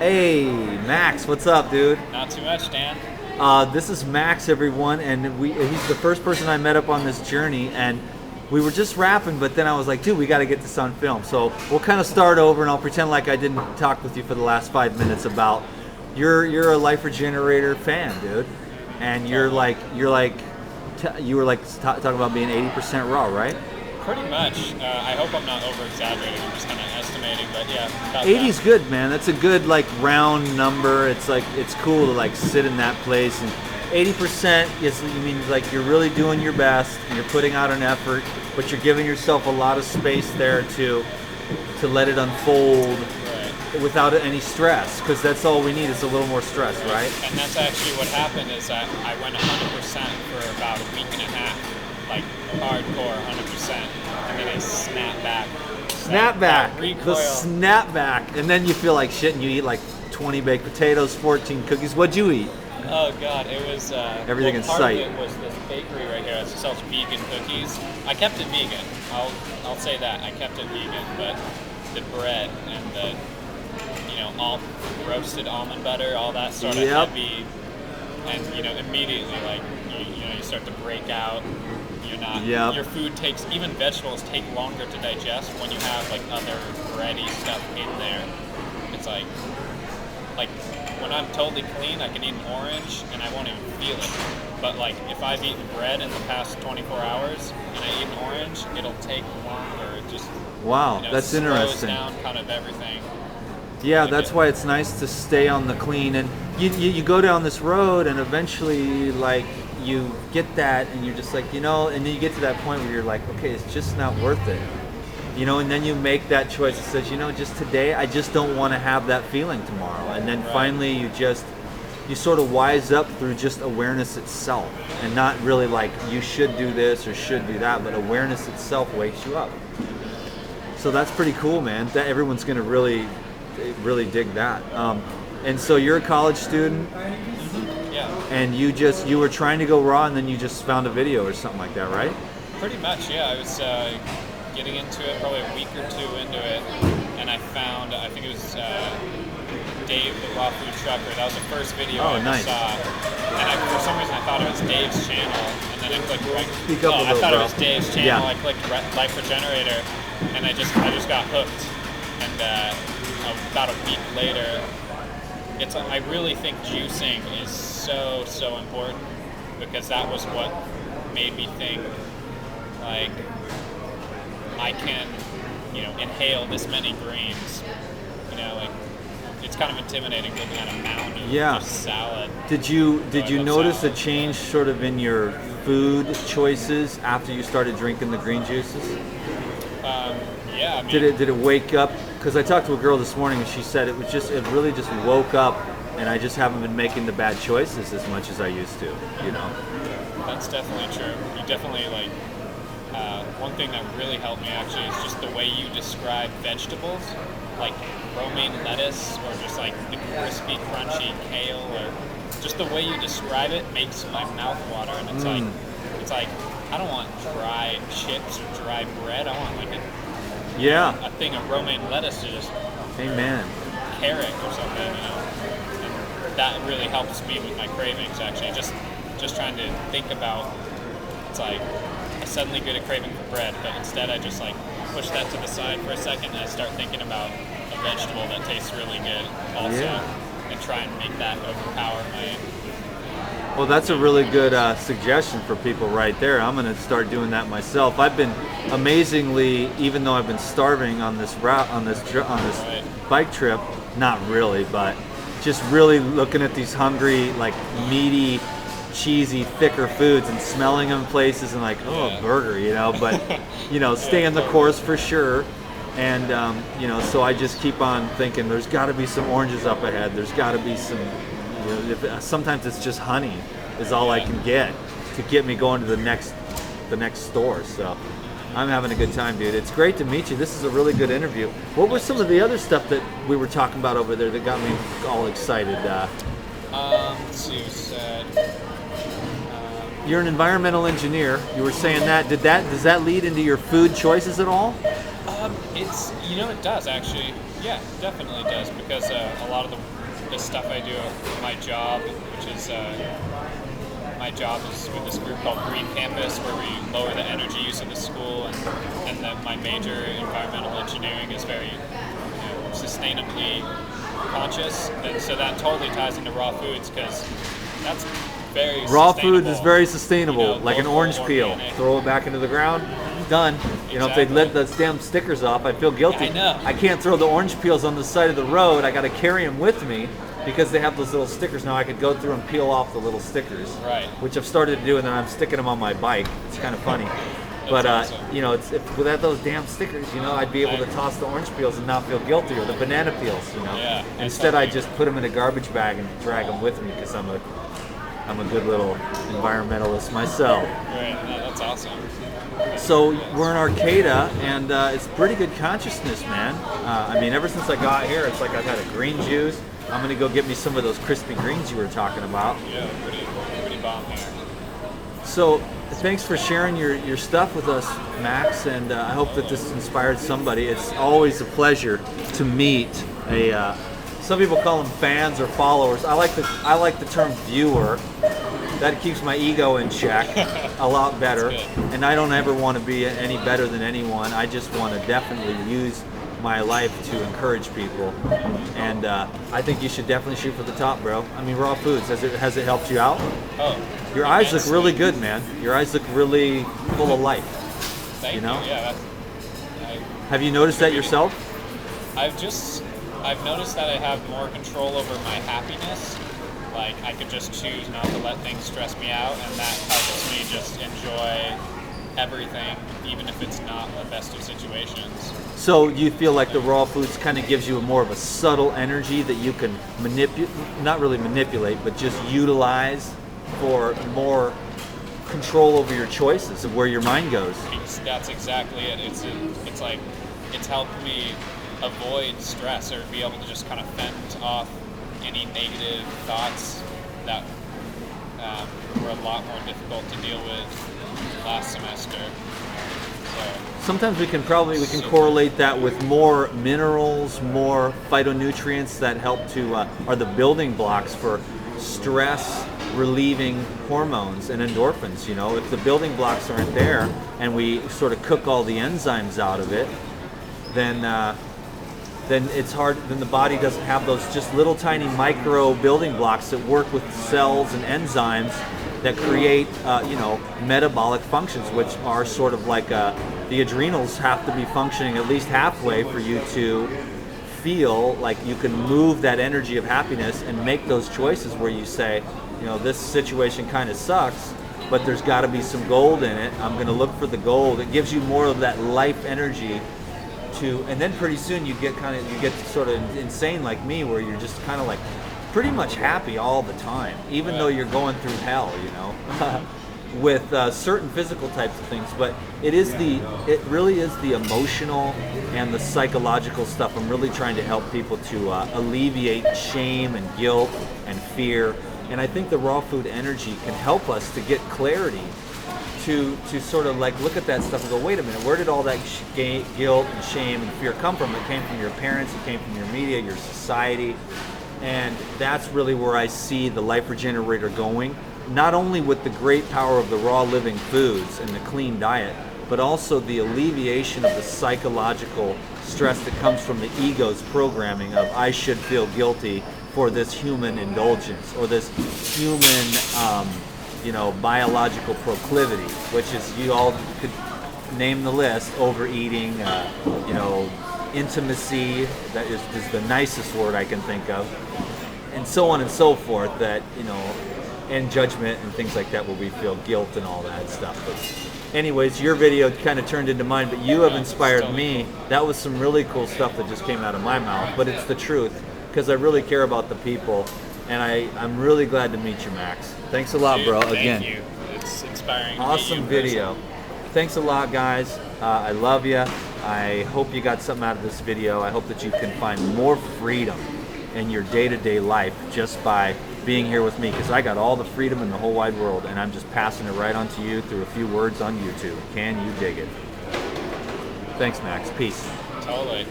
Hey, Max, what's up, dude? Not too much, Dan. This is Max, everyone, and he's the first person I met up on this journey, and we were just rapping, but then I was like, dude, we got to get this on film. So we'll kind of start over, and I'll pretend like I didn't talk with you for the last 5 minutes about you're a LifeRegenerator fan, dude, and you were like talking about being 80% raw, right? Pretty much. I hope I'm not over-exaggerating. I'm just kind of estimating, but yeah, about 80's that. good, man. That's a good like round number. It's like it's cool to like sit in that place, and 80% is, you mean like you're really doing your best and you're putting out an effort, but you're giving yourself a lot of space there to let it unfold Right. without any stress, because that's all we need is a little more stress, right? And that's actually what happened is that I went 100% for about a week and a half, like hardcore 100%, and then I snapped back. Snapback, That the recoil. snapback, and then you feel like shit, and you eat like 20 baked potatoes, 14 cookies. What'd you eat? Oh god, it was Everything well, in part sight. of it was this bakery right here that sells vegan cookies. I kept it vegan. I'll say that. I kept it vegan, but the bread and the all roasted almond butter, all that sort of Yep. heavy, and immediately like you start to break out. You're not. Yep. Your food takes, even vegetables take longer to digest when you have like other bready stuff in there. It's like when I'm totally clean, I can eat an orange and I won't even feel it. But like if I've eaten bread in the past 24 hours and I eat an orange, it'll take longer. It just Wow, that's slows interesting. down kind of everything. Yeah, Like that's it- why it's nice to stay on the clean, and you go down this road, and eventually like you get that, and you're just like, and then you get to that point where you're like, okay, it's just not worth it, and then you make that choice that says, just today I just don't want to have that feeling tomorrow, and then Right. finally you sort of wise up through just awareness itself, and not really like you should do this or should do that, but awareness itself wakes you up. So that's pretty cool, man. That everyone's gonna really dig that. And so you're a college student, Yeah, and you were trying to go raw, and then you just found a video or something like that, right? pretty much. Yeah, I was getting into it probably a week or two into it, and I found, I think it was Dave, the raw food trucker. That was the first video Oh, I ever nice. saw. And for some reason I thought it was Dave's channel, and then I clicked right. Speak up a I little, thought bro. it was Dave's channel. Yeah. I clicked LifeRegenerator, and I just got hooked. And about a week later, I really think juicing is so important, because that was what made me think like I can inhale this many greens. Like it's kind of intimidating looking at a mound of Yeah. just salad. Did you I love notice a salad. change sort of in your food choices after you started drinking the green juices? Yeah, I mean, Did it wake up? Because I talked to a girl this morning, and she said it really just woke up, and I just haven't been making the bad choices as much as I used to. that's definitely true. You definitely one thing that really helped me actually is just the way you describe vegetables, like romaine lettuce or just like the crispy, crunchy kale, or just the way you describe it makes my mouth water. And it's like I don't want dry chips or dry bread. I want like Yeah. a thing of romaine lettuce to just Amen. carrot or something, And that really helps me with my cravings actually. Just trying to think about, it's like I suddenly get a craving for bread, but instead I just like push that to the side for a second and I start thinking about a vegetable that tastes really good also, Yeah. and try and make that overpower my. Well, that's a really good suggestion for people right there. I'm going to start doing that myself. I've been amazingly, even though I've been starving on this route, on this Right. bike trip, not really, but just really looking at these hungry, like meaty, cheesy, thicker foods and smelling them places and like, oh, Yeah. a burger, But stay in the course for sure. And so I just keep on thinking, there's got to be some oranges up ahead. There's got to be some. Sometimes it's just honey is all I Yeah. can get to get me going to the next store. So I'm having a good time, dude. It's great to meet you. This is a really good interview. What were some of the other stuff that we were talking about over there that got me all excited? Let's see, you said. You're an environmental engineer. You were saying that. Does that lead into your food choices at all? It does actually. Yeah, definitely does, because a lot of the stuff I do at my job, which is my job is with this group called Green Campus, where we lower the energy use of the school, and that my major, environmental engineering, is very sustainably conscious, and so that totally ties into raw foods, because that's very Raw sustainable. food is very sustainable, You know, like an local, orange peel. organic. Throw it back into the ground, done. You know, if they let those damn stickers off, I'd feel guilty. I know. I can't throw the orange peels on the side of the road. I got to carry them with me because they have those little stickers. Now I could go through and peel off the little stickers, Right. which I've started to do, and then I'm sticking them on my bike. It's kind of funny. But awesome. you know, without those damn stickers, you know, I'd be able to toss the orange peels and not feel guilty, or the banana peels, you know. Yeah, Instead, I just put them in a garbage bag and drag them with me because I'm a good little environmentalist myself. Right, no, that's awesome. So we're in Arcata, and it's pretty good consciousness, man. I mean, ever since I got here, it's like I've had a green juice. I'm gonna go get me some of those crispy greens you were talking about. Yeah, pretty bomb here. So thanks for sharing your stuff with us, Max, and I hope that this inspired somebody. It's always a pleasure to meet a. Some people call them fans or followers. I like the term viewer. That keeps my ego in check a lot better, and I don't ever want to be any better than anyone. I just want to definitely use my life to encourage people, and I think you should definitely shoot for the top, bro. I mean, raw foods, has it helped you out? Oh, Your eyes look really good, man. Your eyes look really full of life. Thank you know? Yeah. Have you noticed that yourself? I've noticed that I have more control over my happiness. Like, I could just choose not to let things stress me out, and that helps me just enjoy everything, even if it's not the best of situations. So you feel like the raw foods kind of gives you more of a subtle energy that you can not really manipulate, but just utilize for more control over your choices of where your mind goes. That's exactly it. It's like it's helped me avoid stress, or be able to just kind of fend off any negative thoughts that were a lot more difficult to deal with last semester. So, sometimes we can correlate that with more minerals, more phytonutrients that help to are the building blocks for stress relieving hormones and endorphins. You know, if the building blocks aren't there and we sort of cook all the enzymes out of it, then it's hard. Then the body doesn't have those just little tiny micro building blocks that work with cells and enzymes that create, metabolic functions, which are sort of like the adrenals have to be functioning at least halfway for you to feel like you can move that energy of happiness and make those choices where you say, you know, this situation kind of sucks, but there's got to be some gold in it. I'm going to look for the gold. It gives you more of that life energy. And then pretty soon you get sort of insane like me, where you're just kind of like pretty much happy all the time, even though you're going through hell, you know, with certain physical types of things. But it really is the emotional and the psychological stuff. I'm really trying to help people to alleviate shame and guilt and fear. And I think the raw food energy can help us to get clarity, to sort of like look at that stuff and go, wait a minute, where did all that guilt and shame and fear come from? It came from your parents, it came from your media, your society, and that's really where I see the LifeRegenerator going, not only with the great power of the raw living foods and the clean diet, but also the alleviation of the psychological stress that comes from the ego's programming of I should feel guilty for this human indulgence or this human biological proclivity, which is, you all could name the list: overeating, intimacy, that is the nicest word I can think of, and so on and so forth, that, and judgment and things like that, where we feel guilt and all that stuff. But anyways, your video kind of turned into mine, but you have inspired me. That was some really cool stuff that just came out of my mouth, but it's the truth, because I really care about the people. And I'm really glad to meet you, Max. Thanks a lot, bro. Again. Thank you. It's inspiring. Awesome video. Thanks a lot, guys. I love you. I hope you got something out of this video. I hope that you can find more freedom in your day-to-day life just by being here with me, because I got all the freedom in the whole wide world, and I'm just passing it right on to you through a few words on YouTube. Can you dig it? Thanks, Max. Peace. Totally.